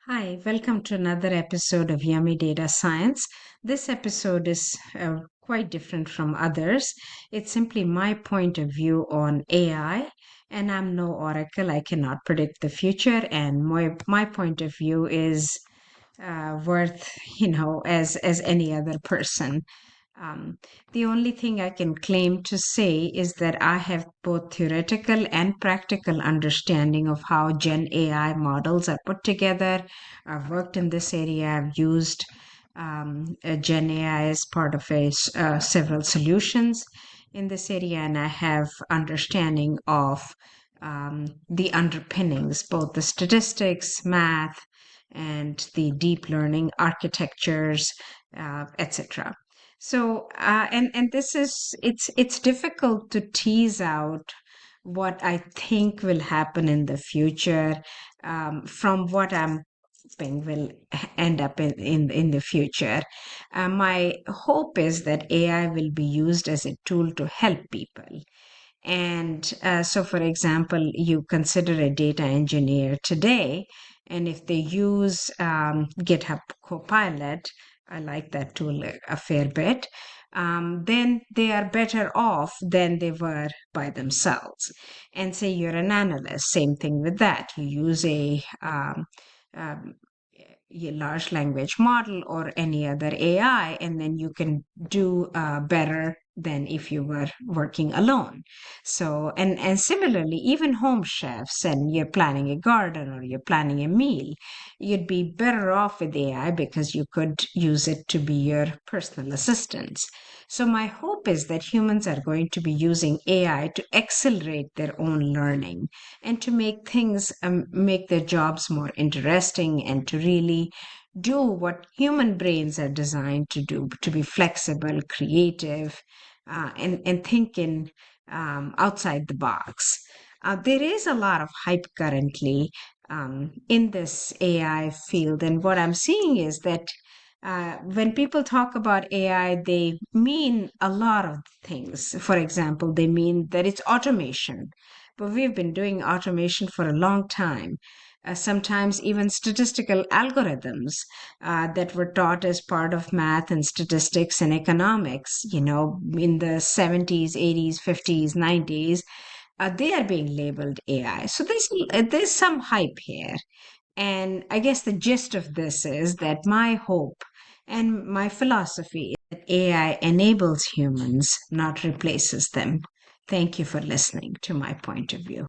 Hi, welcome to another episode of Yummy Data Science. This episode is quite different from others. It's simply my point of view on AI, and I'm no oracle. I cannot predict the future, and my point of view is worth, as any other person. Um, the only thing I can claim to say is that I have both theoretical and practical understanding of how Gen AI models are put together. I've worked in this area. I've used Gen AI as part of several solutions in this area, and I have understanding of the underpinnings, both the statistics, math, and the deep learning architectures, etc. And this is it's difficult to tease out what I think will happen in the future from what I'm hoping will end up in the future. My hope is that AI will be used as a tool to help people. And so, for example, you consider a data engineer today, and if they use GitHub Copilot, I like that tool a fair bit, then they are better off than they were by themselves. And say you're an analyst, same thing with that. You use um, a large language model or any other AI, and then you can do better than if you were working alone. So, and similarly, even home chefs, and you're planning a garden or you're planning a meal, you'd be better off with AI because you could use it to be your personal assistants. So, my hope is that humans are going to be using AI to accelerate their own learning and to make their jobs more interesting and to really do what human brains are designed to do, to be flexible, creative, and thinking outside the box. There is a lot of hype currently in this AI field, and what I'm seeing is that when people talk about AI, they mean a lot of things. For example, they mean that it's automation, but we've been doing automation for a long time. Sometimes even statistical algorithms that were taught as part of math and statistics and economics, in the 70s, 80s, 50s, 90s, they are being labeled AI. So there's some hype here. And I guess the gist of this is that my hope and my philosophy is that AI enables humans, not replaces them. Thank you for listening to my point of view.